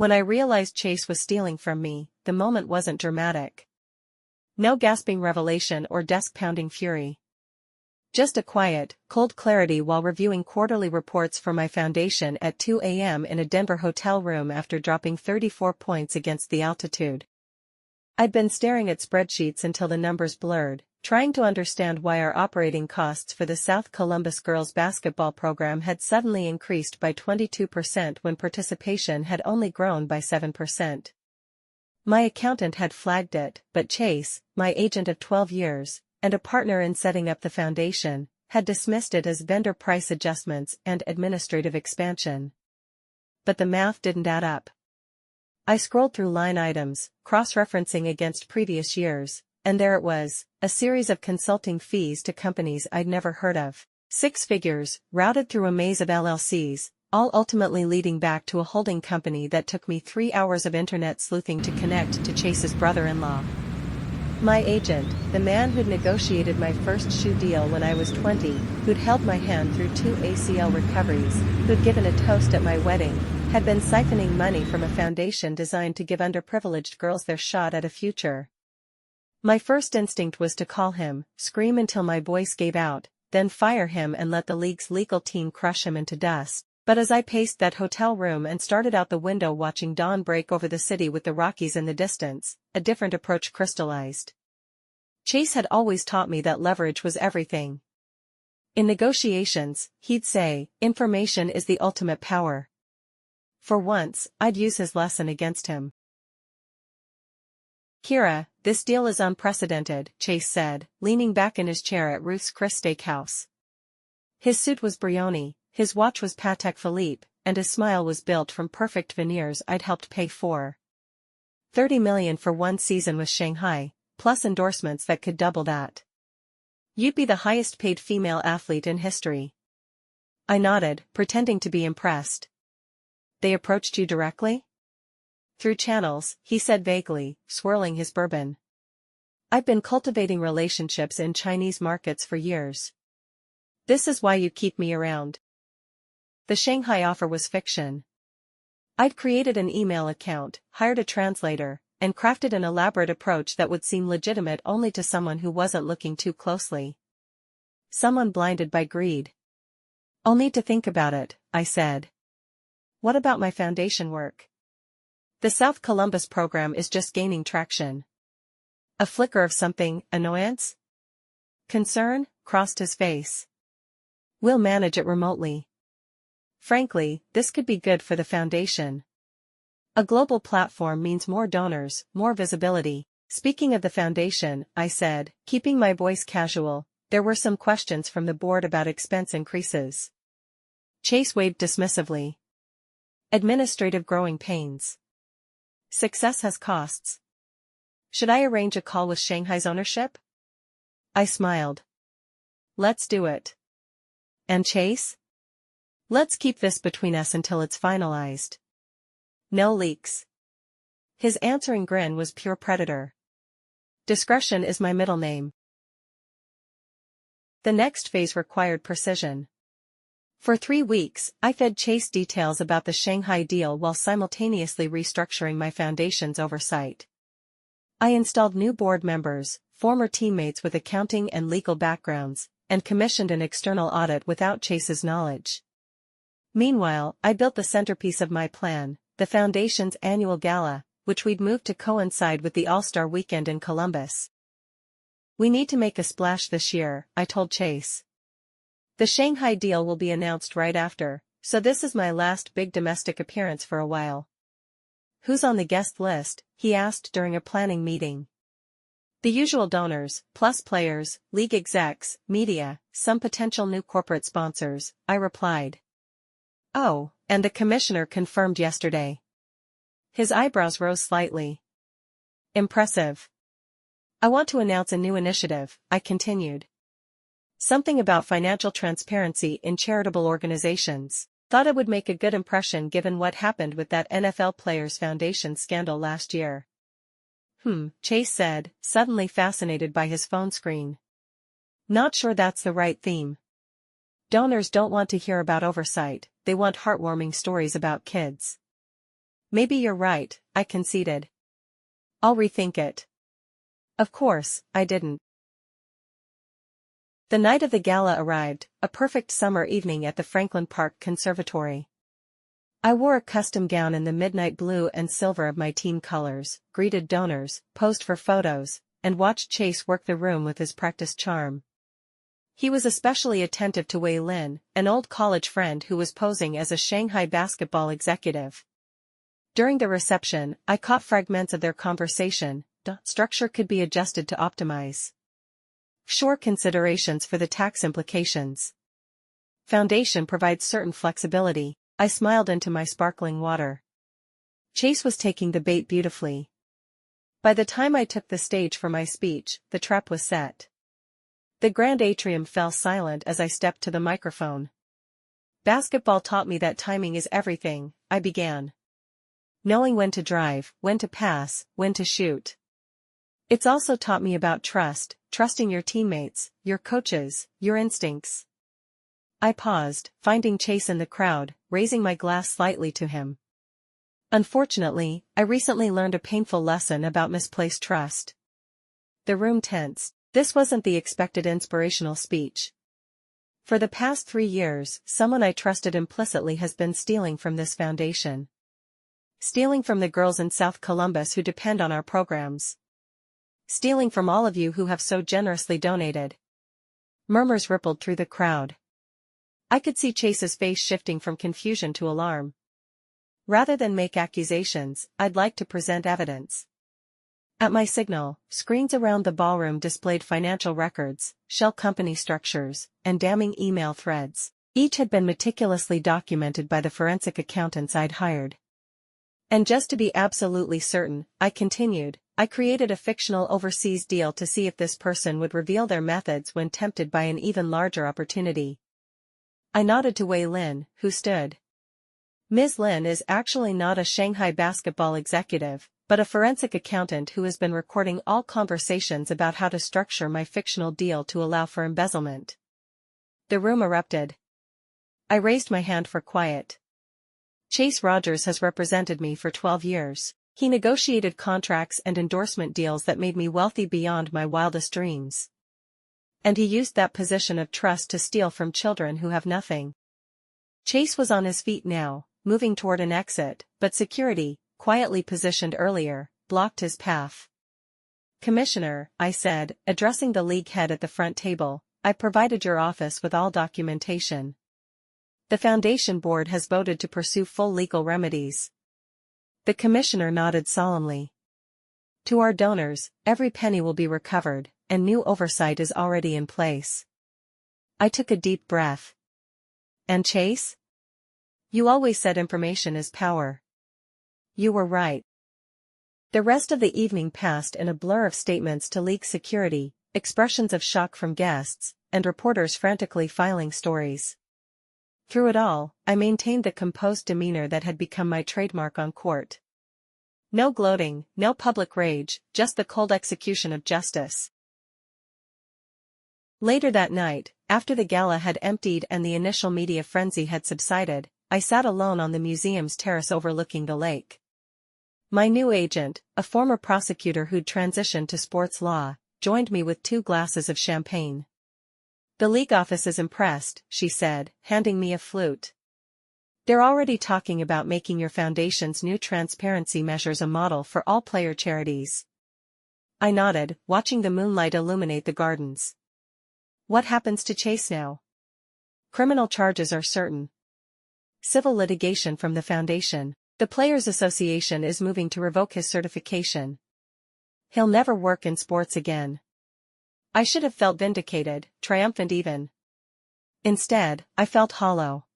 When I realized Chase was stealing from me, the moment wasn't dramatic. No gasping revelation or desk-pounding fury. Just a quiet, cold clarity while reviewing quarterly reports for my foundation at 2 a.m. in a Denver hotel room after dropping 34 points against the altitude. I'd been staring at spreadsheets until the numbers blurred, trying to understand why our operating costs for the South Columbus girls basketball program had suddenly increased by 22% when participation had only grown by 7%. My accountant had flagged it, but Chase, my agent of 12 years, and a partner in setting up the foundation, had dismissed it as vendor price adjustments and administrative expansion. But the math didn't add up. I scrolled through line items, cross-referencing against previous years, and there it was, a series of consulting fees to companies I'd never heard of. 6 figures, routed through a maze of LLCs, all ultimately leading back to a holding company that took me 3 hours of internet sleuthing to connect to Chase's brother-in-law. My agent, the man who'd negotiated my first shoe deal when I was 20, who'd held my hand through 2 ACL recoveries, who'd given a toast at my wedding, had been siphoning money from a foundation designed to give underprivileged girls their shot at a future. My first instinct was to call him, scream until my voice gave out, then fire him and let the league's legal team crush him into dust. But as I paced that hotel room and started out the window watching dawn break over the city with the Rockies in the distance, a different approach crystallized. Chase had always taught me that leverage was everything. In negotiations, he'd say, information is the ultimate power. For once, I'd use his lesson against him. "Kira, this deal is unprecedented," Chase said, leaning back in his chair at Ruth's Chris Steakhouse. His suit was Brioni, his watch was Patek Philippe, and his smile was built from perfect veneers I'd helped pay for. $30 million for one season with Shanghai, plus endorsements that could double that. You'd be the highest-paid female athlete in history. I nodded, pretending to be impressed. "They approached you directly?" "Through channels," he said vaguely, swirling his bourbon. "I've been cultivating relationships in Chinese markets for years. This is why you keep me around." The Shanghai offer was fiction. I'd created an email account, hired a translator, and crafted an elaborate approach that would seem legitimate only to someone who wasn't looking too closely. Someone blinded by greed. "I'll need to think about it," I said. "What about my foundation work?" "The South Columbus program is just gaining traction." A flicker of something, annoyance? Concern, crossed his face. "We'll manage it remotely. Frankly, this could be good for the foundation. A global platform means more donors, more visibility." "Speaking of the foundation," I said, keeping my voice casual, "there were some questions from the board about expense increases." Chase waved dismissively. "Administrative growing pains. Success has costs. Should I arrange a call with Shanghai's ownership?" I smiled. "Let's do it." "And Chase?" "Let's keep this between us until it's finalized. No leaks." His answering grin was pure predator. Discretion is my middle name. The next phase required precision. For 3 weeks, I fed Chase details about the Shanghai deal while simultaneously restructuring my foundation's oversight. I installed new board members, former teammates with accounting and legal backgrounds, and commissioned an external audit without Chase's knowledge. Meanwhile, I built the centerpiece of my plan, the foundation's annual gala, which we'd moved to coincide with the All-Star Weekend in Columbus. "We need to make a splash this year," I told Chase. "The Shanghai deal will be announced right after, so this is my last big domestic appearance for a while." "Who's on the guest list?" he asked during a planning meeting. "The usual donors, plus players, league execs, media, some potential new corporate sponsors," I replied. "Oh, and the commissioner confirmed yesterday." His eyebrows rose slightly. "Impressive." "I want to announce a new initiative," I continued. "Something about financial transparency in charitable organizations. Thought it would make a good impression given what happened with that NFL Players Foundation scandal last year." Chase said, suddenly fascinated by his phone screen. "Not sure that's the right theme. Donors don't want to hear about oversight, they want heartwarming stories about kids." Maybe you're right, I conceded. I'll rethink it. Of course, I didn't. The night of the gala arrived, a perfect summer evening at the Franklin Park Conservatory. I wore a custom gown in the midnight blue and silver of my team colors, greeted donors, posed for photos, and watched Chase work the room with his practiced charm. He was especially attentive to Wei Lin, an old college friend who was posing as a Shanghai basketball executive. During the reception, I caught fragments of their conversation. Structure could be adjusted to optimize. Sure, considerations for the tax implications. Foundation provides certain flexibility. I smiled into my sparkling water. Chase was taking the bait beautifully. By the time I took the stage for my speech, the trap was set. The grand atrium fell silent as I stepped to the microphone. Basketball taught me that timing is everything, I began. Knowing when to drive, when to pass, when to shoot. It's also taught me about trust, trusting your teammates, your coaches, your instincts. I paused, finding Chase in the crowd, raising my glass slightly to him. Unfortunately, I recently learned a painful lesson about misplaced trust. The room tensed. This wasn't the expected inspirational speech. For the past 3 years, someone I trusted implicitly has been stealing from this foundation. Stealing from the girls in South Columbus who depend on our programs. Stealing from all of you who have so generously donated. Murmurs rippled through the crowd. I could see Chase's face shifting from confusion to alarm. Rather than make accusations, I'd like to present evidence. At my signal, screens around the ballroom displayed financial records, shell company structures, and damning email threads. Each had been meticulously documented by the forensic accountants I'd hired. And just to be absolutely certain, I continued, I created a fictional overseas deal to see if this person would reveal their methods when tempted by an even larger opportunity. I nodded to Wei Lin, who stood. Ms. Lin is actually not a Shanghai basketball executive, but a forensic accountant who has been recording all conversations about how to structure my fictional deal to allow for embezzlement. The room erupted. I raised my hand for quiet. Chase Rogers has represented me for 12 years. He negotiated contracts and endorsement deals that made me wealthy beyond my wildest dreams. And he used that position of trust to steal from children who have nothing. Chase was on his feet now, moving toward an exit, but security, quietly positioned earlier, blocked his path. Commissioner, I said, addressing the league head at the front table, I provided your office with all documentation. The foundation board has voted to pursue full legal remedies. The commissioner nodded solemnly. To our donors, every penny will be recovered, and new oversight is already in place. I took a deep breath. And Chase? You always said information is power. You were right. The rest of the evening passed in a blur of statements to leak security, expressions of shock from guests, and reporters frantically filing stories. Through it all, I maintained the composed demeanor that had become my trademark on court. No gloating, no public rage, just the cold execution of justice. Later that night, after the gala had emptied and the initial media frenzy had subsided, I sat alone on the museum's terrace overlooking the lake. My new agent, a former prosecutor who'd transitioned to sports law, joined me with 2 glasses of champagne. The league office is impressed, she said, handing me a flute. They're already talking about making your foundation's new transparency measures a model for all player charities. I nodded, watching the moonlight illuminate the gardens. What happens to Chase now? Criminal charges are certain. Civil litigation from the foundation. The Players Association is moving to revoke his certification. He'll never work in sports again. I should have felt vindicated, triumphant even. Instead, I felt hollow.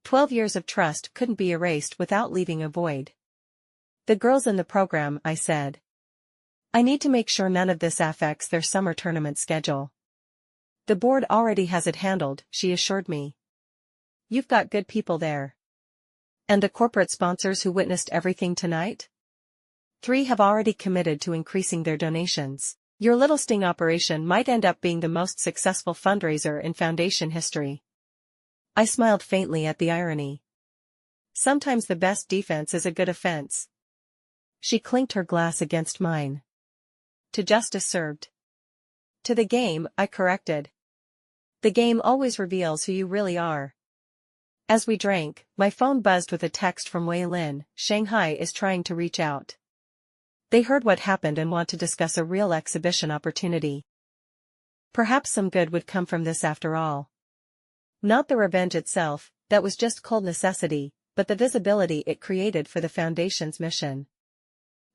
12 years of trust couldn't be erased without leaving a void. The girls in the program, I said. I need to make sure none of this affects their summer tournament schedule. The board already has it handled, she assured me. You've got good people there. And the corporate sponsors who witnessed everything tonight? 3 have already committed to increasing their donations. Your little sting operation might end up being the most successful fundraiser in foundation history. I smiled faintly at the irony. Sometimes the best defense is a good offense. She clinked her glass against mine. To justice served. To the game, I corrected. The game always reveals who you really are. As we drank, my phone buzzed with a text from Wei Lin. Shanghai is trying to reach out. They heard what happened and want to discuss a real exhibition opportunity. Perhaps some good would come from this after all. Not the revenge itself, that was just cold necessity, but the visibility it created for the Foundation's mission.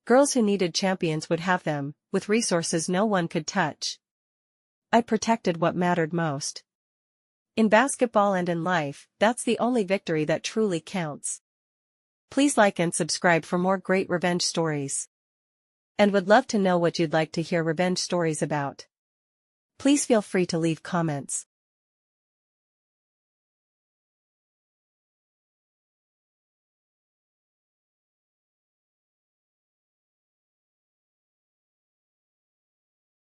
Girls who needed champions would have them, with resources no one could touch. I protected what mattered most. In basketball and in life, that's the only victory that truly counts. Please like and subscribe for more great revenge stories. And would love to know what you'd like to hear revenge stories about. Please feel free to leave comments.